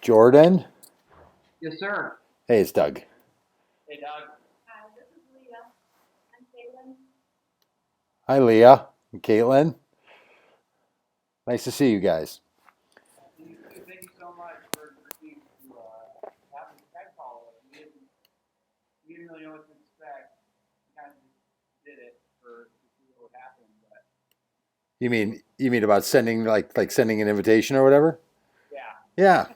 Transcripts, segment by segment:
Jordan. Yes, sir. Hey, it's Doug. Hey, Doug. This is Leah. I'm Caitlin. Hi, Leah and Caitlin. Nice to see you guys. Thank you so much for agreeing to have this tech call. We didn't really know what to expect. We kind of just did it to see what would happen. But You mean about sending like sending an invitation or whatever? yeah, Yeah.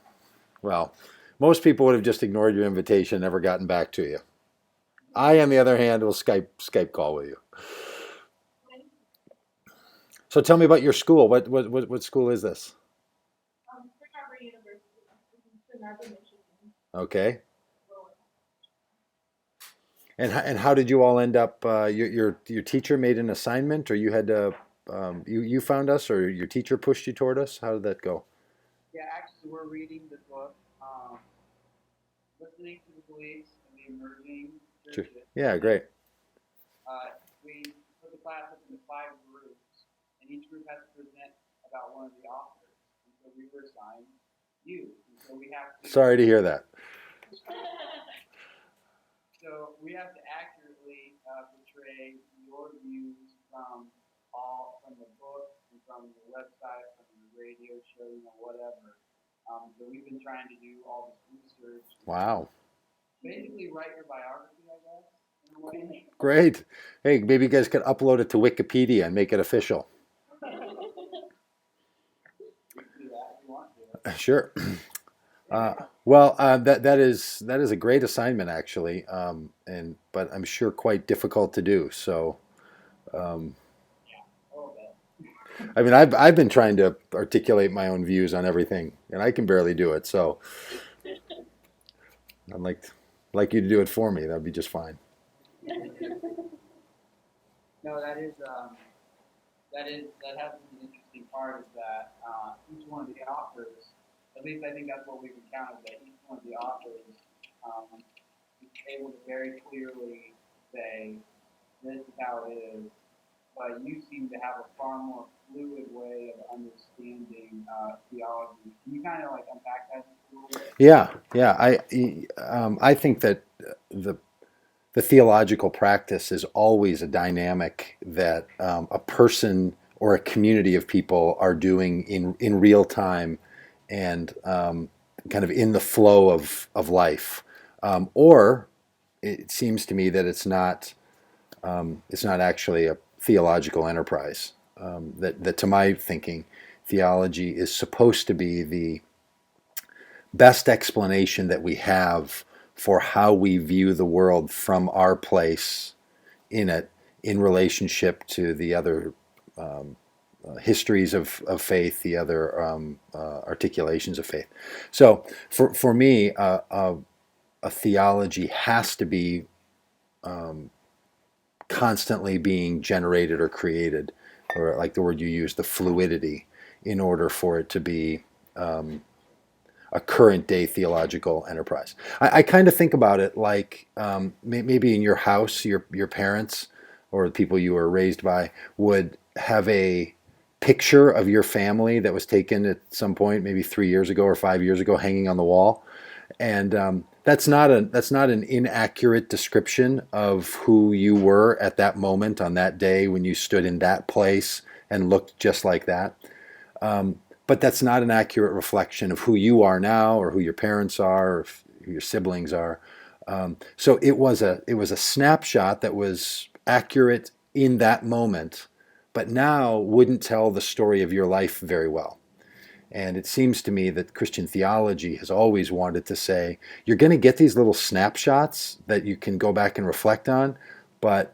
Well, most people would have just ignored your invitation, and never gotten back to you. I, on the other hand, will Skype call with you. So tell me about your school. What school is this? Spring Arbor University. This is Spring Arbor, Michigan. Okay. And how did you all end up? Your teacher made an assignment, or you had to you found us, or your teacher pushed you toward us? How did that go? yeah. Actually, we're reading the book, listening to the beliefs and the emerging Sure. churches. Yeah, great. We put the class up into 5 groups, and each group has to present about one of the authors. And so we were assigned you. And so we have to. Sorry to hear that. So we have to accurately portray your views from the book and from the website, from the radio show, whatever. So we've been trying to do all this research. Wow. Basically, write your biography, I guess, in a way. Great. Hey, maybe you guys could upload it to Wikipedia and make it official. We can do that if you want to. Sure. Well, that is a great assignment actually, but I'm sure quite difficult to do. So, A little bit. I mean, I've been trying to articulate my own views on everything, and I can barely do it. So, I'd like you to do it for me. That'd be just fine. No, that has been the interesting part is that each one of the authors, at least I think that's what we've encountered, that each one of the authors is able to very clearly say, this is how it is, but you seem to have a far more fluid way of understanding theology. Can you kind of like unpack that a little bit? Yeah. I think that the theological practice is always a dynamic that a person or a community of people are doing in real time and kind of in the flow of life. Or it seems to me that it's not actually a theological enterprise. That to my thinking, theology is supposed to be the best explanation that we have for how we view the world from our place in it in relationship to the other histories of faith, the other articulations of faith. So for me, a theology has to be constantly being generated or created, or like the word you use, the fluidity, in order for it to be a current day theological enterprise. I kind of think about it like maybe in your house, your parents or the people you were raised by would have a picture of your family that was taken at some point, maybe 3 years ago or 5 years ago, hanging on the wall, and that's not an inaccurate description of who you were at that moment on that day when you stood in that place and looked just like that. But that's not an accurate reflection of who you are now, or who your parents are, or who your siblings are. So it was a snapshot that was accurate in that moment, but now wouldn't tell the story of your life very well. And it seems to me that Christian theology has always wanted to say, you're going to get these little snapshots that you can go back and reflect on, but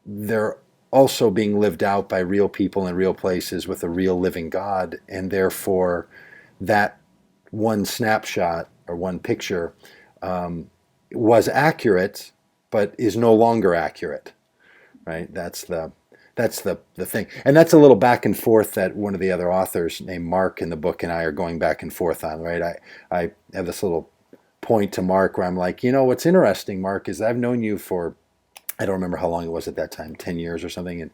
they're also being lived out by real people in real places with a real living God, and therefore that one snapshot or one picture was accurate, but is no longer accurate, right? That's the thing, and that's a little back and forth that one of the other authors named Mark in the book and I are going back and forth on, right? I have this little point to Mark where I'm like, what's interesting, Mark, is I've known you for, I don't remember how long it was at that time, 10 years or something.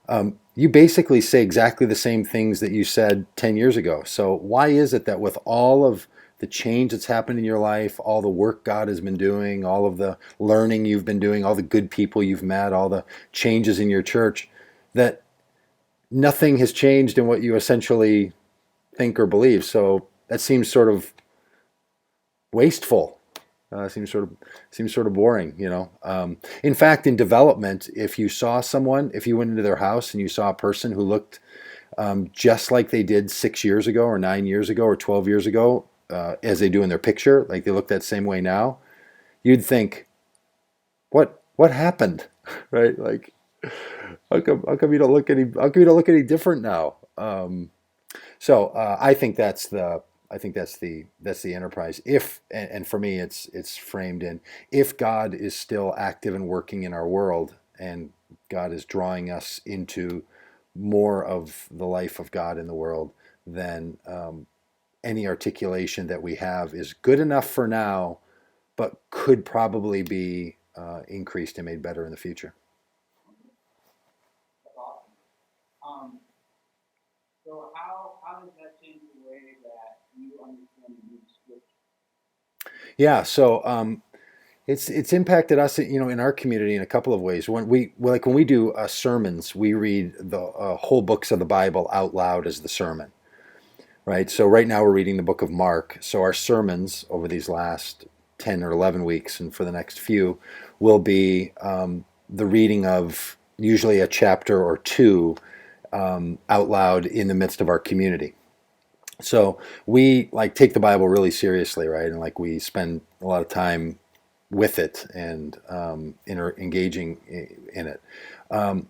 And you basically say exactly the same things that you said 10 years ago. So why is it that with all of the change that's happened in your life, all the work God has been doing, all of the learning you've been doing, all the good people you've met, all the changes in your church, that nothing has changed in what you essentially think or believe. So that seems sort of wasteful. Seems sort of boring, you know. In fact, in development, if you saw someone, if you went into their house and you saw a person who looked just like they did 6 years ago, or 9 years ago, or 12 years ago, as they do in their picture, like they look that same way now, you'd think, what happened, right? Like, how come you don't look any different now? So I think that's the enterprise. If and for me, it's framed in, if God is still active and working in our world, and God is drawing us into more of the life of God in the world, then any articulation that we have is good enough for now, but could probably be increased and made better in the future. That's awesome. Um, so how does that change the way that you understand the new scripture? Yeah, so it's impacted us, in our community in a couple of ways. When we do sermons, we read the whole books of the Bible out loud as the sermon, right? So right now we're reading the book of Mark. So our sermons over these last 10 or 11 weeks, and for the next few, will be the reading of usually a chapter or two out loud in the midst of our community. So we take the Bible really seriously, right? And we spend a lot of time with it and engaging in it. Um,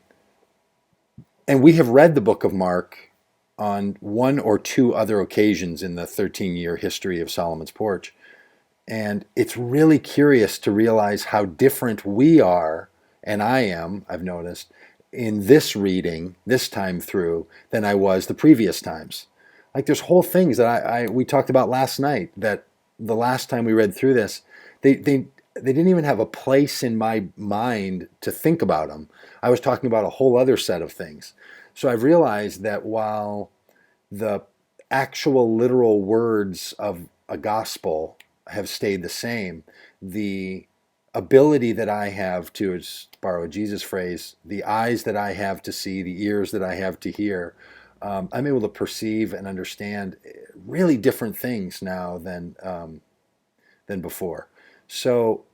and we have read the book of Mark on one or two other occasions in the 13-year history of Solomon's Porch. And it's really curious to realize how different we are, and I've noticed, in this reading, this time through, than I was the previous times. There's whole things that we talked about last night, that the last time we read through this, they didn't even have a place in my mind to think about them. I was talking about a whole other set of things. So I've realized that while the actual literal words of a gospel have stayed the same, the ability that I have to borrow a Jesus phrase, the eyes that I have to see, the ears that I have to hear, I'm able to perceive and understand really different things now than before. So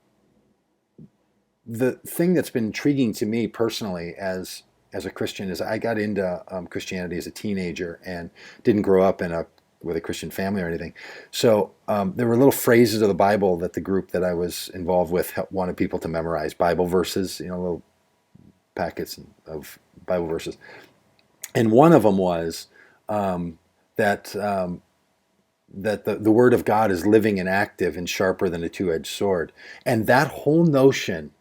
the thing that's been intriguing to me personally as a Christian is I got into Christianity as a teenager and didn't grow up with a Christian family or anything. So there were little phrases of the Bible that the group that I was involved with wanted people to memorize, Bible verses, little packets of Bible verses. And one of them was that the Word of God is living and active and sharper than a two-edged sword. And that whole notion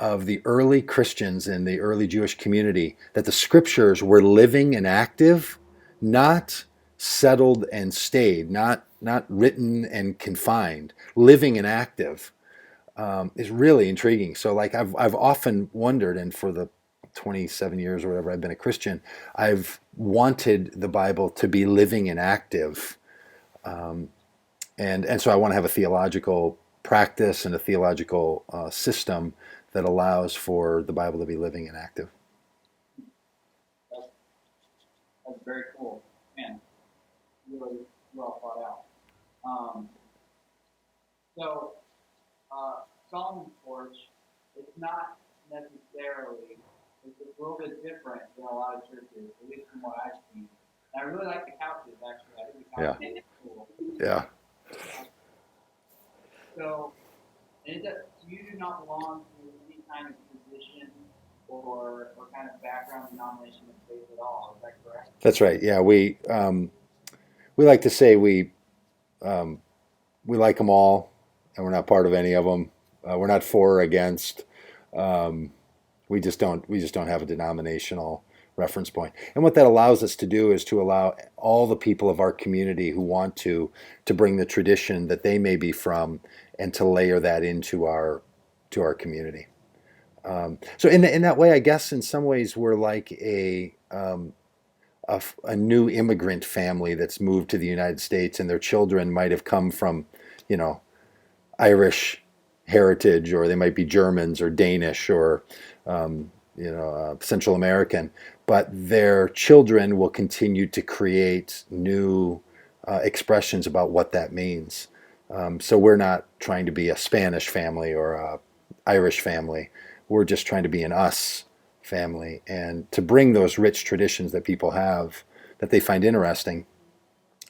of the early Christians and the early Jewish community, that the Scriptures were living and active, not settled and stayed, not written and confined, living and active, is really intriguing. So I've often wondered, and for the 27 years or whatever I've been a Christian, I've wanted the Bible to be living and active. And so I want to have a theological practice and a theological system that allows for the Bible to be living and active. That's very cool. Man, really well thought out. So, Solomon's Porch, it's not necessarily, it's a little bit different than a lot of churches, at least from what I've seen. And I really like the couches, actually. I think the couches are cool. Yeah. So, you do not belong to any kind of position or kind of background, denomination, of faith at all. Is that correct? That's right. Yeah, we like to say we like them all, and we're not part of any of them. We're not for or against. We just don't have a denominational reference point. And what that allows us to do is to allow all the people of our community who want to bring the tradition that they may be from, and to layer that into our community. So in that way, I guess in some ways we're like a a new immigrant family that's moved to the United States, and their children might have come from, you know, Irish heritage, or they might be Germans or Danish or Central American, but their children will continue to create new expressions about what that means. So we're not trying to be a Spanish family or a Irish family. We're just trying to be an us family, and to bring those rich traditions that people have that they find interesting,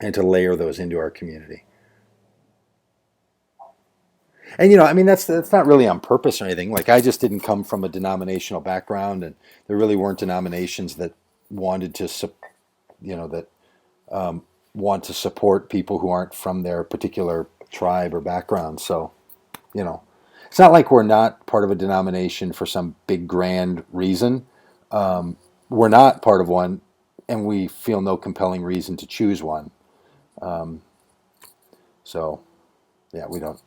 and to layer those into our community. And I mean, that's not really on purpose or anything. Like, I just didn't come from a denominational background, and there really weren't denominations that wanted to, that want to support people who aren't from their particular tribe or background. So, you know, it's not like we're not part of a denomination for some big grand reason. We're not part of one, and we feel no compelling reason to choose one. Um, so, yeah, we don't.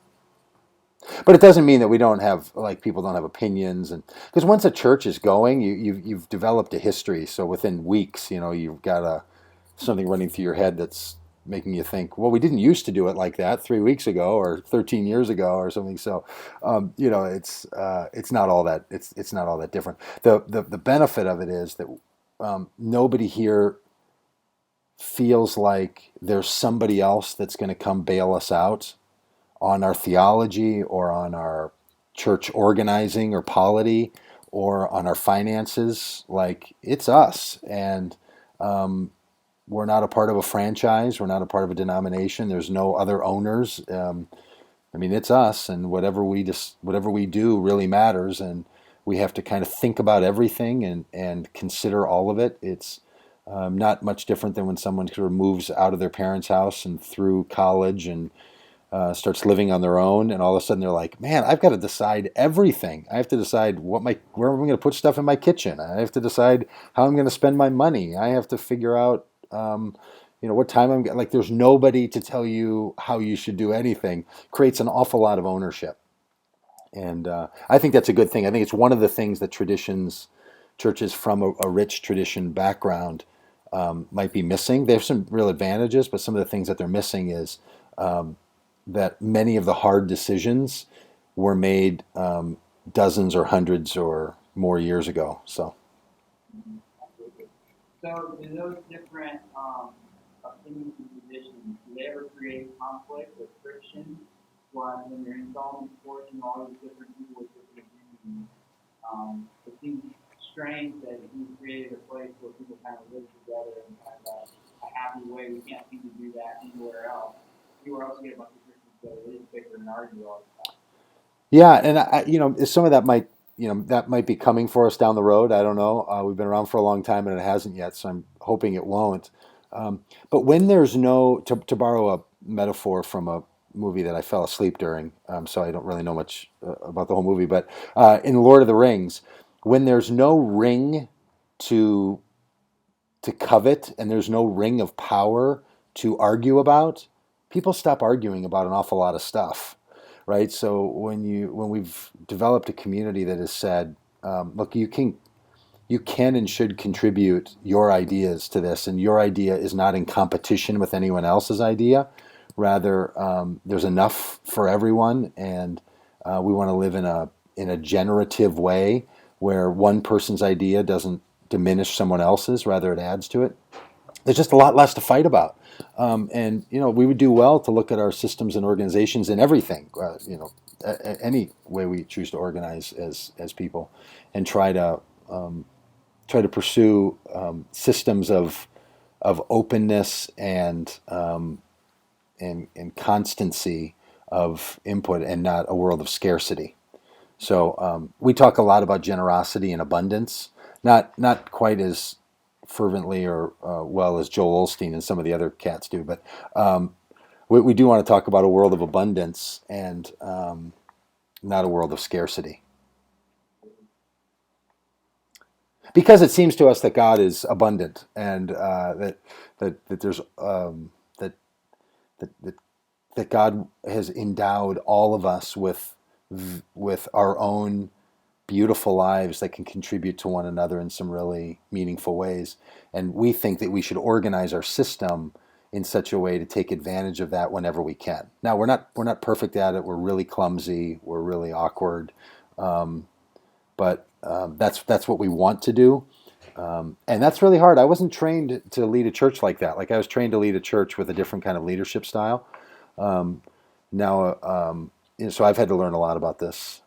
But it doesn't mean that we don't have, like, people don't have opinions, and because once a church is going, you've developed a history. So within weeks, you've got something running through your head that's making you think, well, we didn't used to do it like that 3 weeks ago or 13 years ago or something. So it's not all that it's not all that different. The benefit of it is that nobody here feels like there's somebody else that's going to come bail us out on our theology or on our church organizing or polity or on our finances. Like, it's us. And we're not a part of a franchise. We're not a part of a denomination. There's no other owners. I mean, it's us, and whatever we do really matters. And we have to kind of think about everything and consider all of it. It's not much different than when someone sort of moves out of their parents' house and through college and starts living on their own, and all of a sudden they're like, "Man, I've got to decide everything. I have to decide where I'm going to put stuff in my kitchen. I have to decide how I'm going to spend my money. I have to figure out, what time like." There's nobody to tell you how you should do anything. Creates an awful lot of ownership, and I think that's a good thing. I think it's one of the things that churches from a rich tradition background might be missing. There's some real advantages, but some of the things that they're missing is that many of the hard decisions were made dozens or hundreds or more years ago. So, So do those different opinions and positions, do they ever create conflict with Christians when you're installing sports and all these different people with different opinions? It seems strange that you created a place where people kind of live together in kind of a happy way. We can't seem to do that anywhere else. Anywhere else you get a bunch of Christians that live bicker and argue all the time. yeah, and some of that might be coming for us down the road. I don't know. We've been around for a long time, and it hasn't yet, so I'm hoping it won't. But when there's no, to borrow a metaphor from a movie that I fell asleep during, so I don't really know much about the whole movie, but in Lord of the Rings, when there's no ring to covet, and there's no ring of power to argue about, people stop arguing about an awful lot of stuff, right? So when we've developed a community that has said, look, you can and should contribute your ideas to this, and your idea is not in competition with anyone else's idea. Rather, there's enough for everyone, and we want to live in a generative way where one person's idea doesn't diminish someone else's, rather it adds to it. There's just a lot less to fight about, and we would do well to look at our systems and organizations and everything. Any way we choose to organize as people, and try to pursue systems of openness and constancy of input, and not a world of scarcity. So we talk a lot about generosity and abundance, not quite as fervently or well as Joel Osteen and some of the other cats do, but we do want to talk about a world of abundance, and not a world of scarcity. Because it seems to us that God is abundant, and that there's that, that God has endowed all of us with our own beautiful lives that can contribute to one another in some really meaningful ways. And we think that we should organize our system in such a way to take advantage of that whenever we can. Now we're not perfect at it. We're really clumsy. We're really awkward. Um, but that's what we want to do. And that's really hard. I wasn't trained to lead a church like that. Like I was trained to lead a church with a different kind of leadership style. Um, now, so I've had to learn a lot about this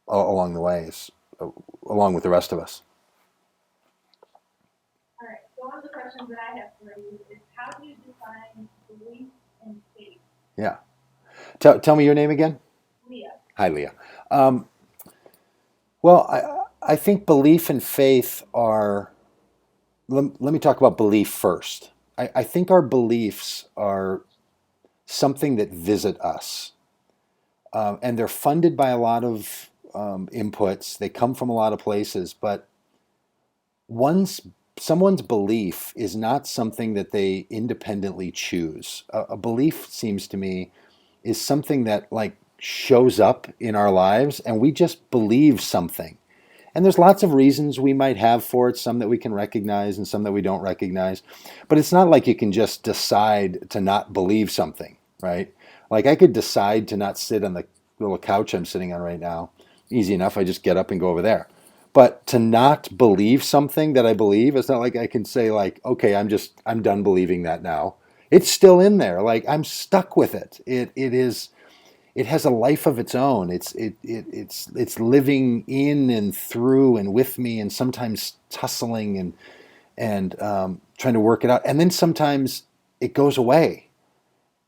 along the ways, along with the rest of us. All right, so one of the questions that I have for you is how do you define belief and faith? Yeah. Tell me your name again. Leah. Hi, Leah. Um, well, I think belief and faith are. Let me talk about belief first. I think our beliefs are something that visit us. And they're funded by a lot of inputs. They come from a lot of places, but one's someone's belief is not something that they independently choose. A belief seems to me is something that like shows up in our lives, and we just believe something. And there's lots of reasons we might have for it, some that we can recognize and some that we don't recognize. But it's not like you can just decide to not believe something, right? Like I could decide to not sit on the little couch I'm sitting on right now. Easy enough. I just get up and go over there. But to not believe something that I believe, it's not like I can say like, okay, I'm done believing that now. It's still in there. Like I'm stuck with it. It has a life of its own. It's living in and through and with me, and sometimes tussling and trying to work it out. And then sometimes it goes away,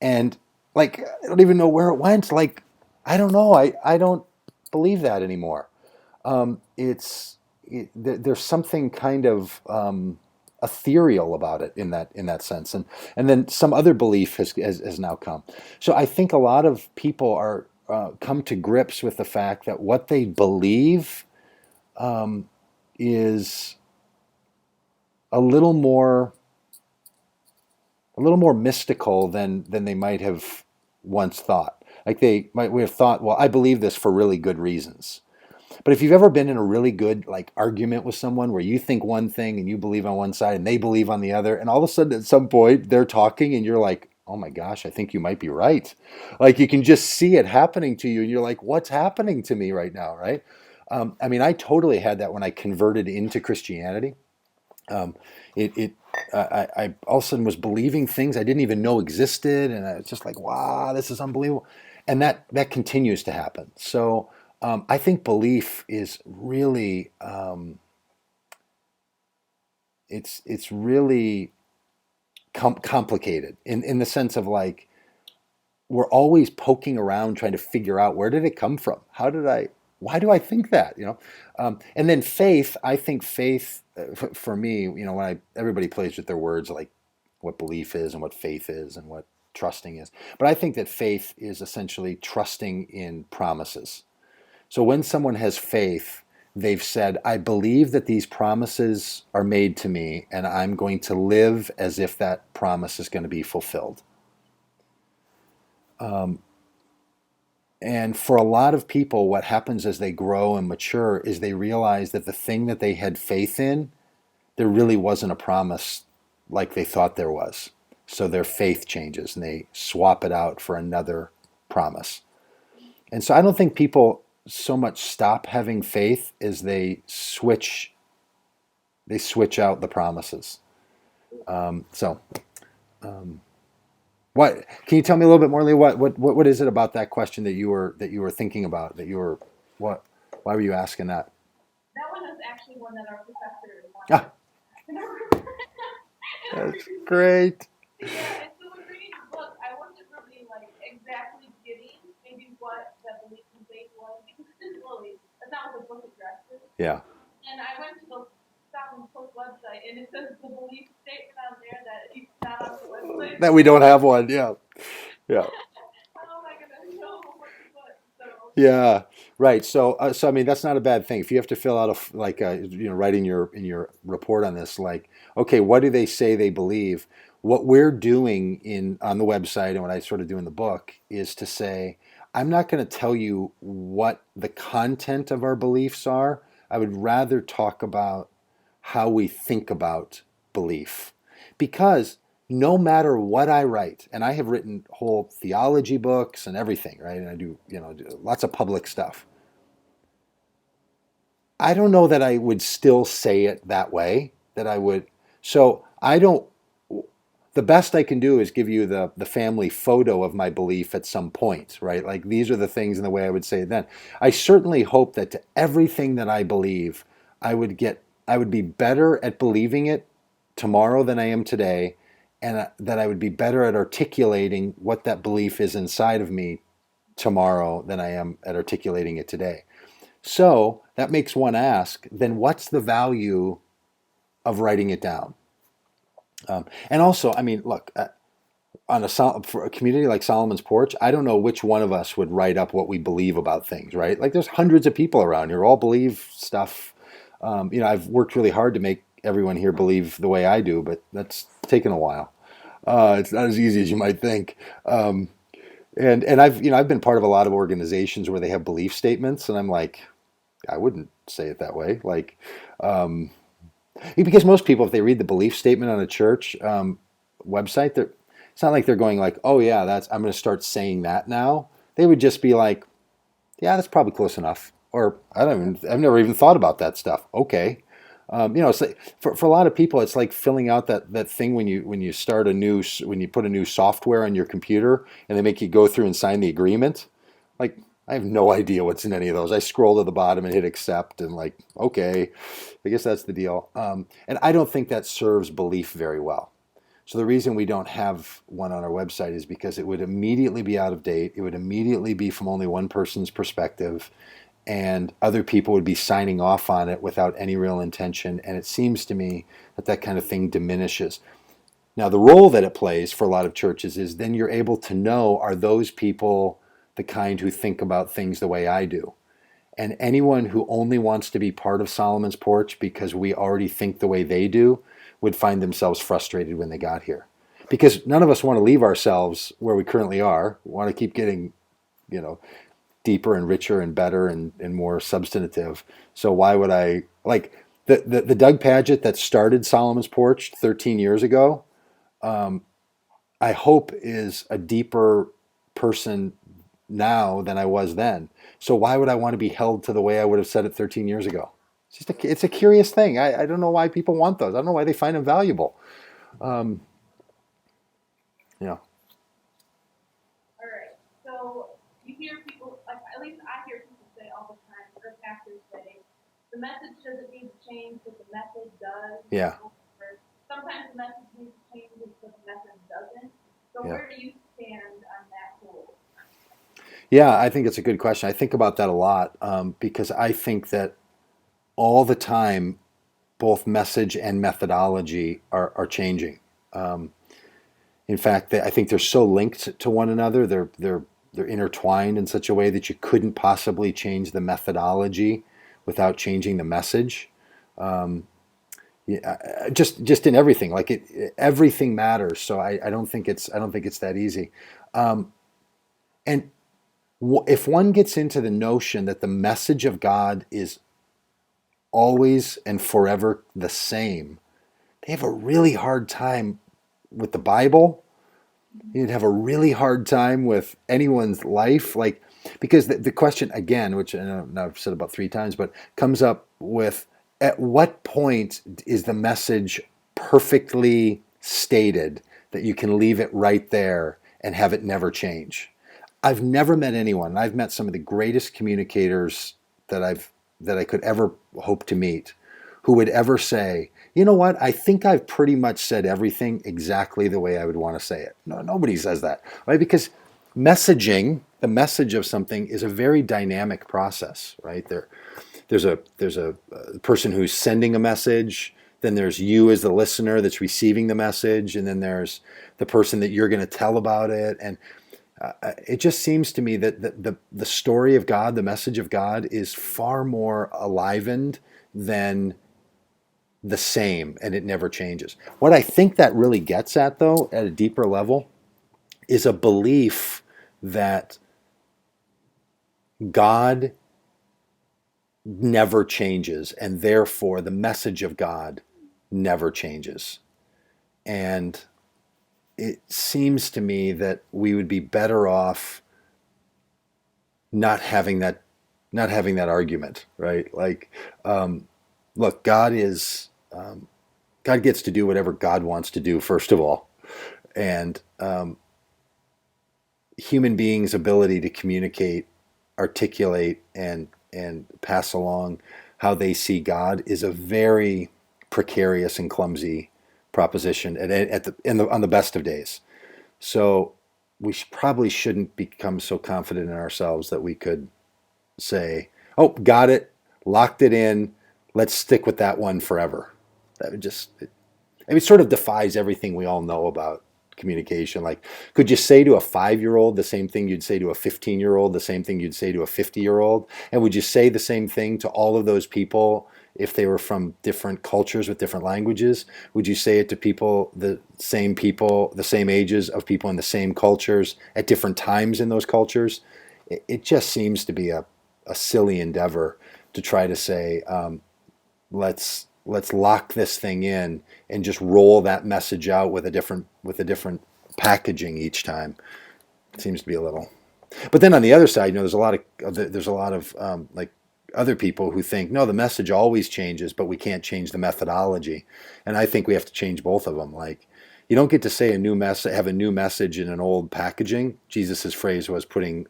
and like I don't even know where it went. Like I don't know. I don't believe that anymore. There's something kind of ethereal about it in that sense, and then some other belief has now come. So I think a lot of people are come to grips with the fact that what they believe is a little more mystical than they might have once thought. Like they might have thought, well, I believe this for really good reasons. But if you've ever been in a really good like argument with someone where you think one thing and you believe on one side and they believe on the other, and all of a sudden at some point they're talking and you're like, oh my gosh, I think you might be right. Like you can just see it happening to you and you're like, what's happening to me right now, right? I mean, I totally had that when I converted into Christianity. Um, it I all of a sudden was believing things I didn't even know existed, and I was just like, wow, this is unbelievable, and that continues to happen. So I think belief is really it's really complicated in the sense of like we're always poking around trying to figure out where did it come from, why do I think that, and then faith. I think faith for me, when everybody plays with their words like what belief is and what faith is and what trusting is, but I think that faith is essentially trusting in promises. So when someone has faith, they've said, I believe that these promises are made to me and I'm going to live as if that promise is going to be fulfilled. Um, And for a lot of people, what happens as they grow and mature is they realize that the thing that they had faith in, there really wasn't a promise like they thought there was. So their faith changes and they swap it out for another promise. And so I don't think people so much stop having faith as they switch out the promises. So um, what can you tell me a little bit more, Lee? What is it about that question that you were thinking about, what why were you asking that? That one is actually one that our professor Ah, wanted. that's great. Yeah, and so when reading the book, I wasn't really like exactly getting maybe what the belief and faith was because that's not what the book addresses. Yeah, And I went to the Sovereign Post website and it says the belief statement on there that it's not on the website. that we don't have one. Yeah, yeah. How am I gonna know what to put? So Yeah, right. So I mean, that's not a bad thing. If you have to fill out write in your report on this, like, okay, what do they say they believe? What we're doing on the website and what I sort of do in the book is to say, I'm not going to tell you what the content of our beliefs are. I would rather talk about how we think about belief. Because no matter what I write, and I have written whole theology books and everything, right? And I do, do lots of public stuff. I don't know that I would still say it that way, that I would. So I don't, the best I can do is give you the family photo of my belief at some point, right? Like these are the things in the way I would say it then. I certainly hope that to everything that I believe, I would be better at believing it tomorrow than I am today, and that I would be better at articulating what that belief is inside of me tomorrow than I am at articulating it today. So that makes one ask, then what's the value of writing it down? And also, I mean, look, on for a community like Solomon's Porch, I don't know which one of us would write up what we believe about things, right? Like there's hundreds of people around here, all believe stuff. I've worked really hard to make everyone here believe the way I do, but that's taken a while. It's not as easy as you might think. And I've been part of a lot of organizations where they have belief statements, and I'm like, I wouldn't say it that way. Like, because most people, if they read the belief statement on a church website, it's not like they're going like, oh yeah, I'm going to start saying that now. They would just be like, yeah, that's probably close enough. Or I've never even thought about that stuff. Okay. It's like, for a lot of people, it's like filling out that thing when you when you put a new software on your computer and they make you go through and sign the agreement. Like, I have no idea what's in any of those. I scroll to the bottom and hit accept and like, okay, I guess that's the deal. And I don't think that serves belief very well. So the reason we don't have one on our website is because it would immediately be out of date. It would immediately be from only one person's perspective, and other people would be signing off on it without any real intention. And it seems to me that that kind of thing diminishes. Now, the role that it plays for a lot of churches is then you're able to know, are those people the kind who think about things the way I do? And anyone who only wants to be part of Solomon's Porch because we already think the way they do would find themselves frustrated when they got here. Because none of us want to leave ourselves where we currently are. We want to keep getting, deeper and richer and better and more substantive. So why would I, like, the Doug Pagitt that started Solomon's Porch 13 years ago, I hope is a deeper person now than I was then. So why would I want to be held to the way I would have said it 13 years ago? It's a curious thing. I don't know why people want those. I don't know why they find them valuable. Um, yeah. All right. So you hear people, like at least I hear people say all the time, or pastors say, the message doesn't need to change, but the method does. Yeah. Sometimes the message needs to change, but the method doesn't. So Yeah. where do you stand on that whole? Yeah, I think it's a good question. I think about that a lot because I think that all the time, both message and methodology are changing. In fact, I think they're so linked to one another. They're intertwined in such a way that you couldn't possibly change the methodology without changing the message. Just in everything, like everything matters. So I don't think it's that easy. And if one gets into the notion that the message of God is always and forever the same, they have a really hard time with the Bible. You'd have a really hard time with anyone's life, like, because the question again, which I know I've said about 3 times, but comes up with, at what point is the message perfectly stated that you can leave it right there and have it never change? I've never met anyone, and I've met some of the greatest communicators that I could ever hope to meet, who would ever say, you know what, I think I've pretty much said everything exactly the way I would want to say it. No, nobody says that, right? Because messaging, the message of something, is a very dynamic process, right? There's a person who's sending a message, then there's you as the listener that's receiving the message, and then there's the person that you're going to tell about it. And it just seems to me that the story of God, the message of God, is far more enlivened than the same, and it never changes. What I think that really gets at, though, at a deeper level, is a belief that God never changes, and therefore the message of God never changes. And it seems to me that we would be better off not having that not having that argument, right? Like, look, God gets to do whatever God wants to do, first of all, and human beings' ability to communicate, articulate, and pass along how they see God is a very precarious and clumsy proposition on the best of days. So we probably shouldn't become so confident in ourselves that we could say, "Oh, got it, locked it in. Let's stick with that one forever." That would just, I mean, it sort of defies everything we all know about communication. Like, could you say to a 5-year-old the same thing you'd say to a 15-year-old, the same thing you'd say to a 50-year-old? And would you say the same thing to all of those people if they were from different cultures with different languages? Would you say it to people, the same ages of people in the same cultures at different times in those cultures? It just seems to be a silly endeavor to try to say, let's lock this thing in and just roll that message out with a different packaging each time. It seems to be a little. But then on the other side, there's a lot of like other people who think, no, the message always changes, but we can't change the methodology. And I think we have to change both of them. Like, you don't get to say have a new message in an old packaging. Jesus's phrase was putting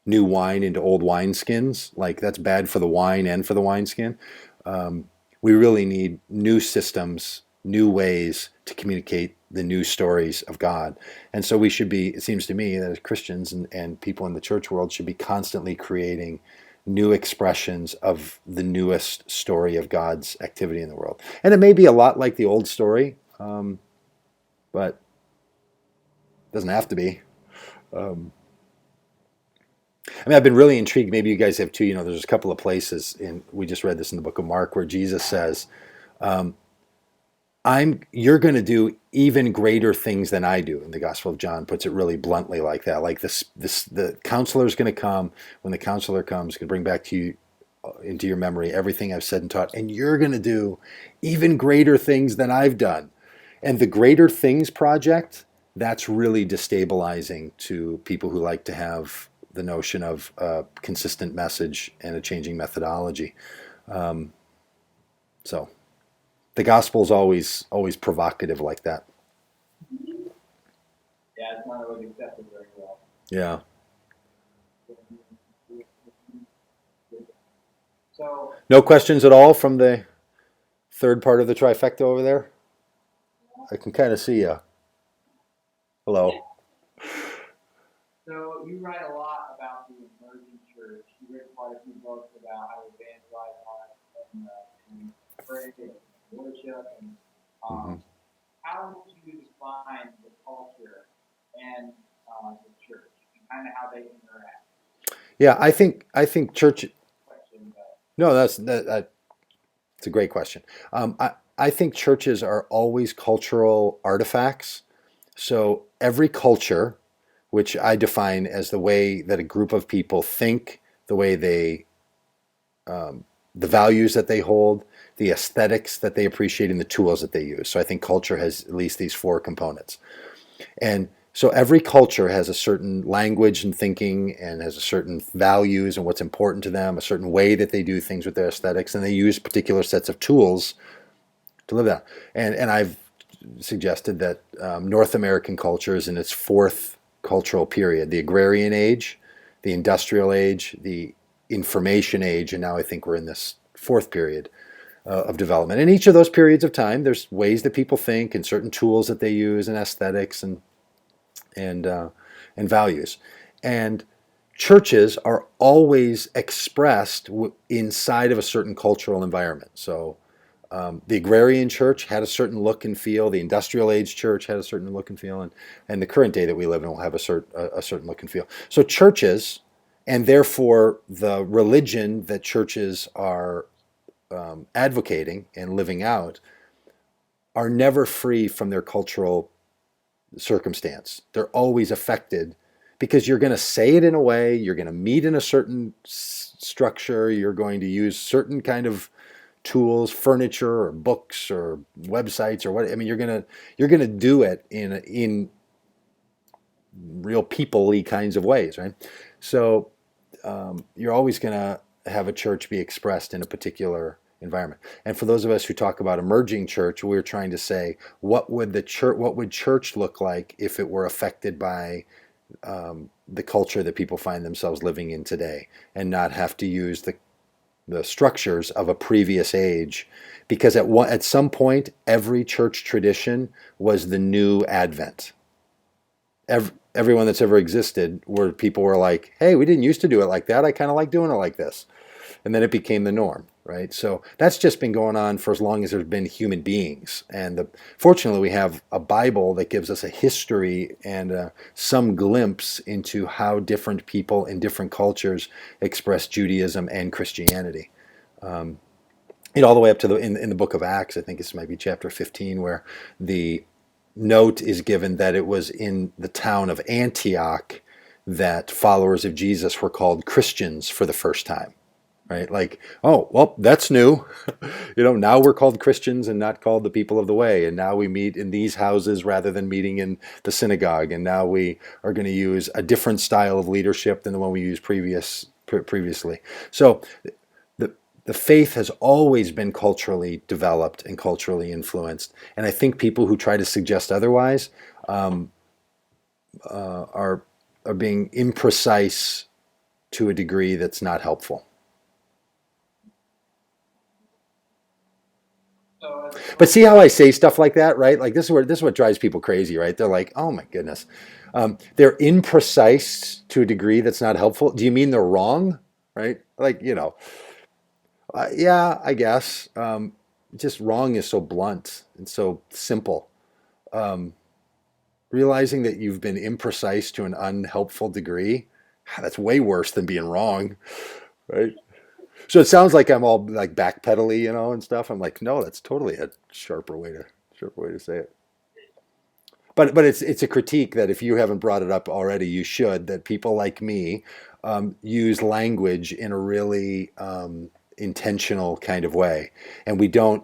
new wine into old wineskins. Like, that's bad for the wine and for the wineskin. We really need new systems, new ways to communicate the new stories of God. And so we should be, it seems to me that as Christians and people in the church world should be constantly creating new expressions of the newest story of God's activity in the world. And it may be a lot like the old story, but it doesn't have to be. I mean, I've been really intrigued. Maybe you guys have too. There's a couple of places, we just read this in the book of Mark, where Jesus says, "You're going to do even greater things than I do." And the Gospel of John puts it really bluntly like that. Like the counselor is going to come. When the counselor comes, going to bring back to you into your memory everything I've said and taught, and you're going to do even greater things than I've done. And the Greater Things Project, that's really destabilizing to people who like to have the notion of a consistent message and a changing methodology. So the gospel is always provocative like that. Yeah, it's not always accepted very well. Yeah. So, No questions at all from the third part of the trifecta over there? I can kind of see you. Hello. so you write a lot about the emerging church. You written quite a few books about how to evangelize and pray and worship. And how would you define the culture and the church and kind of how they interact? Yeah, I think church. Question, No, that's a great question. I think churches are always cultural artifacts. So every culture, which I define as the way that a group of people think, the way the values that they hold, the aesthetics that they appreciate, and the tools that they use. So I think culture has at least these 4 components. And so every culture has a certain language and thinking and has a certain values and what's important to them, a certain way that they do things with their aesthetics, and they use particular sets of tools to live that. And I've suggested that North American culture is in its 4th cultural period: the agrarian age, the industrial age, the information age, and now I think we're in this 4th period of development. In each of those periods of time, there's ways that people think and certain tools that they use and aesthetics and values. And churches are always expressed inside of a certain cultural environment. So the agrarian church had a certain look and feel. The industrial age church had a certain look and feel, and the current day that we live in will have a certain look and feel. So churches, and therefore the religion that churches are advocating and living out, are never free from their cultural circumstance. They're always affected because you're going to say it in a way, you're going to meet in a certain structure, you're going to use certain kind of tools, furniture or books or websites or what. I mean, you're gonna do it in real people-y kinds of ways, right? So you're always going to have a church be expressed in a particular environment. And for those of us who talk about emerging church, we're trying to say, what would church look like if it were affected by the culture that people find themselves living in today, and not have to use the structures of a previous age, because at some point every church tradition was the new Advent. Everyone that's ever existed, where people were like, hey, we didn't used to do it like that, I kind of like doing it like this, and then it became the norm, right? So that's just been going on for as long as there's been human beings. And fortunately, we have a Bible that gives us a history and some glimpse into how different people in different cultures express Judaism and Christianity. All the way up to in the book of Acts, I think this might be chapter 15, where the note is given that it was in the town of Antioch that followers of Jesus were called Christians for the first time. Right? Like, oh, well, that's new. Now we're called Christians and not called the people of the way. And now we meet in these houses rather than meeting in the synagogue. And now we are going to use a different style of leadership than the one we used previously. So the faith has always been culturally developed and culturally influenced. And I think people who try to suggest otherwise are being imprecise to a degree that's not helpful. But see how I say stuff like that, right? Like this is what drives people crazy, right? They're like, oh my goodness. They're imprecise to a degree that's not helpful. Do you mean they're wrong? Right? Like, yeah, I guess. Just wrong is so blunt and so simple. Realizing that you've been imprecise to an unhelpful degree, that's way worse than being wrong, right? So it sounds like I'm all like backpedally, and stuff. I'm like, no, that's totally a sharper way to say it. But it's a critique that if you haven't brought it up already, you should. That people like me use language in a really intentional kind of way, and we don't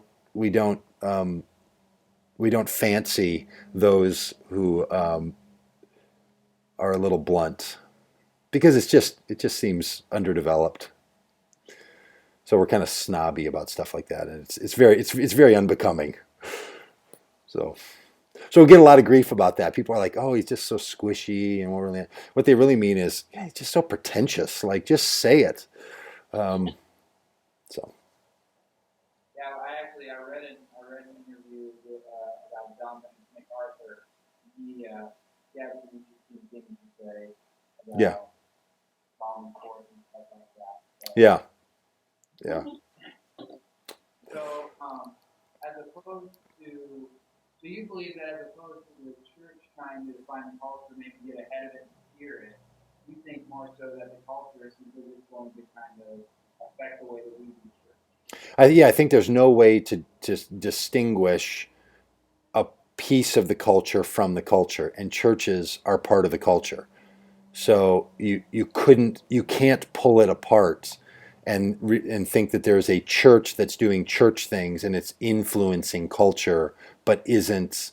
fancy those who are a little blunt, because it just seems underdeveloped. So we're kind of snobby about stuff like that, and it's very unbecoming. So we get a lot of grief about that. People are like, "Oh, he's just so squishy," and what they really mean is, yeah, he's just so pretentious. Like, just say it. So. Yeah, I read an interview about Dominic MacArthur. He has some interesting things to say about Common Core and stuff like that. So, Yeah. So, as opposed to, so you believe that as opposed to the church trying to define the culture, maybe get ahead of it and steer it, you think more so that the culture is simply just going to kind of affect the way that we do church? I think there's no way to just distinguish a piece of the culture from the culture, and churches are part of the culture. So you can't pull it apart and think that there's a church that's doing church things and it's influencing culture, but isn't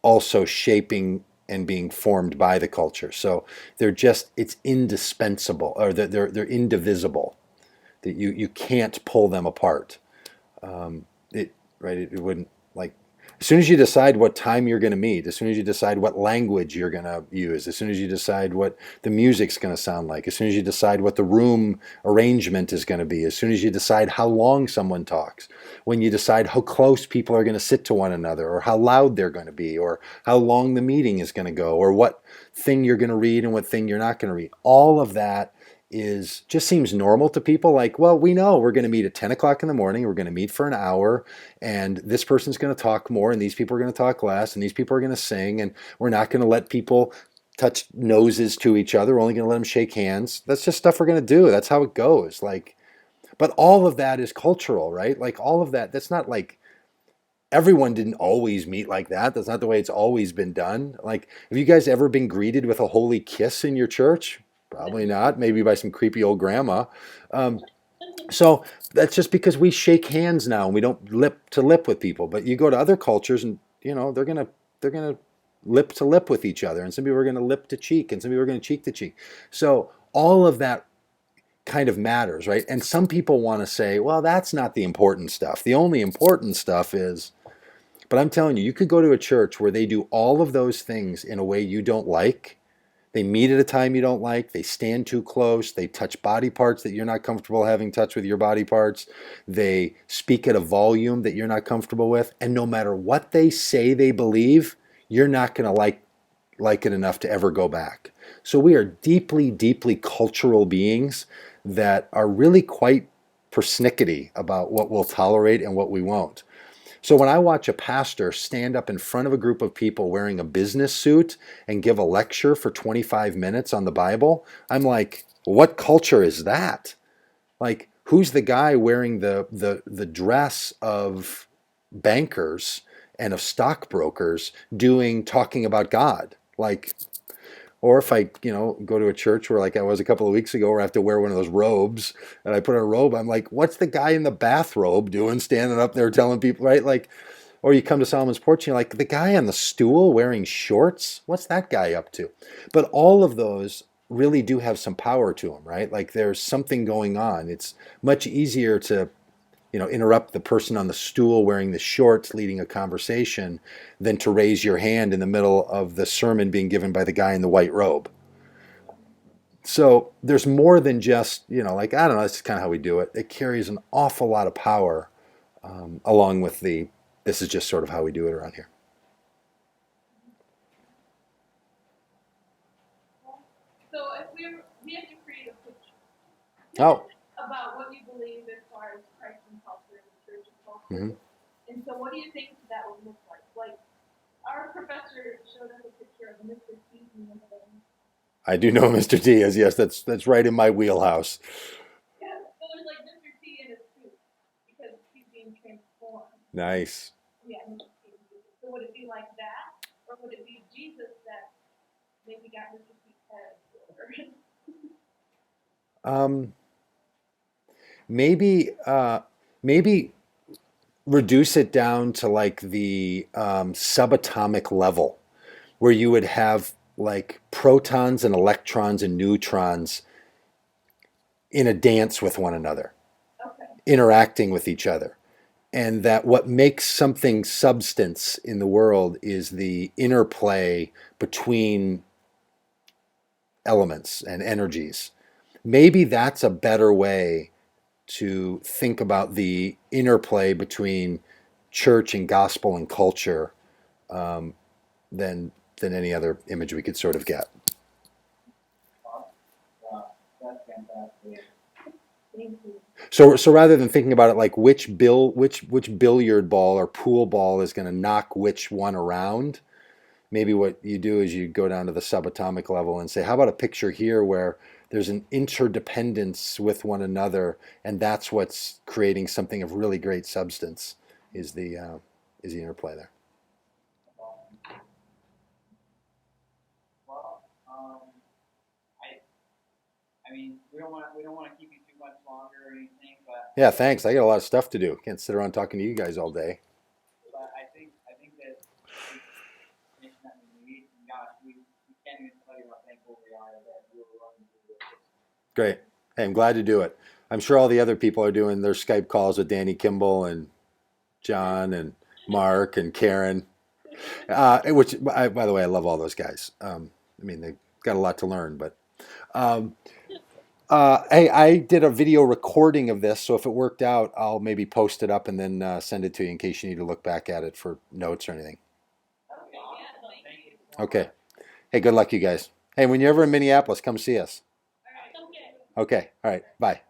also shaping and being formed by the culture. So it's indispensable, or they're indivisible. That you can't pull them apart. It wouldn't, like, as soon as you decide what time you're going to meet, as soon as you decide what language you're going to use, as soon as you decide what the music's going to sound like, as soon as you decide what the room arrangement is going to be, as soon as you decide how long someone talks, when you decide how close people are going to sit to one another, or how loud they're going to be, or how long the meeting is going to go, or what thing you're going to read and what thing you're not going to read, all of that just seems normal to people. Like, well, we know we're going to meet at 10 o'clock in the morning. We're going to meet for an hour, and this person's going to talk more, and these people are going to talk less, and these people are going to sing, and we're not going to let people touch noses to each other. We're only going to let them shake hands. That's just stuff we're going to do. That's how it goes. Like, but all of that is cultural, right? Like all of that, that's not like everyone didn't always meet like that. That's not the way it's always been done. Like, have you guys ever been greeted with a holy kiss in your church? Probably not. Maybe by some creepy old grandma. Um, so that's just because we shake hands now and we don't lip to lip with people. But you go to other cultures and they're gonna lip to lip with each other, and some people are gonna lip to cheek, and some people are gonna cheek to cheek. So all of that kind of matters, right? And some people want to say, well, that's not the important stuff. The only important stuff is, but I'm telling you, you could go to a church where they do all of those things in a way you don't like. They meet at a time you don't like. They stand too close. They touch body parts that you're not comfortable having touch with your body parts. They speak at a volume that you're not comfortable with. And no matter what they say they believe, you're not going to like it enough to ever go back. So we are deeply, deeply cultural beings that are really quite persnickety about what we'll tolerate and what we won't. So when I watch a pastor stand up in front of a group of people wearing a business suit and give a lecture for 25 minutes on the Bible, I'm like, what culture is that? Like, who's the guy wearing the dress of bankers and of stockbrokers talking about God? Like, or if I, go to a church where, like I was a couple of weeks ago, where I have to wear one of those robes, and I put on a robe, I'm like, what's the guy in the bathrobe doing, standing up there telling people, right? Like, or you come to Solomon's Porch, and you're like, the guy on the stool wearing shorts, what's that guy up to? But all of those really do have some power to them, right? Like, there's something going on. It's much easier to interrupt the person on the stool wearing the shorts leading a conversation than to raise your hand in the middle of the sermon being given by the guy in the white robe. So there's more than just, like, I don't know, that's kind of how we do it. It carries an awful lot of power, along with this is just sort of how we do it around here. So if we have to create a picture Oh. about what you believe as far as Christ and culture and church and culture. Mm-hmm. And so what do you think that would look like? Like, our professor showed us a picture of Mr. T in the thing. I do know Mr. T is, yes, that's right in my wheelhouse. Yeah, so there's like Mr. T in a suit because he's being transformed. Nice. Yeah, Mr. T. So would it be like that? Or would it be Jesus that maybe got Mr. T's head? Maybe reduce it down to like the subatomic level, where you would have like protons and electrons and neutrons in a dance with one another, Okay. interacting with each other. And that what makes something substance in the world is the interplay between elements and energies. Maybe that's a better way to think about the interplay between church and gospel and culture, um, than any other image we could sort of get. Wow, that's fantastic. Thank you. So rather than thinking about it like which billiard ball or pool ball is going to knock which one around, maybe what you do is you go down to the subatomic level and say, how about a picture here where there's an interdependence with one another, and that's what's creating something of really great substance, is the interplay there. Well, I mean, we don't want to keep you too much longer or anything, but Yeah, thanks. I got a lot of stuff to do. Can't sit around talking to you guys all day. I think that information that we need, gosh, we can't even tell you how thankful we are that you were willing to do this. Great. Hey, I'm glad to do it. I'm sure all the other people are doing their Skype calls with Danny Kimball and John and Mark and Karen. Which, by the way, I love all those guys. I mean, they've got a lot to learn. But hey, I did a video recording of this, so if it worked out, I'll maybe post it up and then send it to you in case you need to look back at it for notes or anything. Okay, awesome. Thank you. Okay. Hey, good luck, you guys. Hey, when you're ever in Minneapolis, come see us. All right. Okay. Okay. All right. Bye.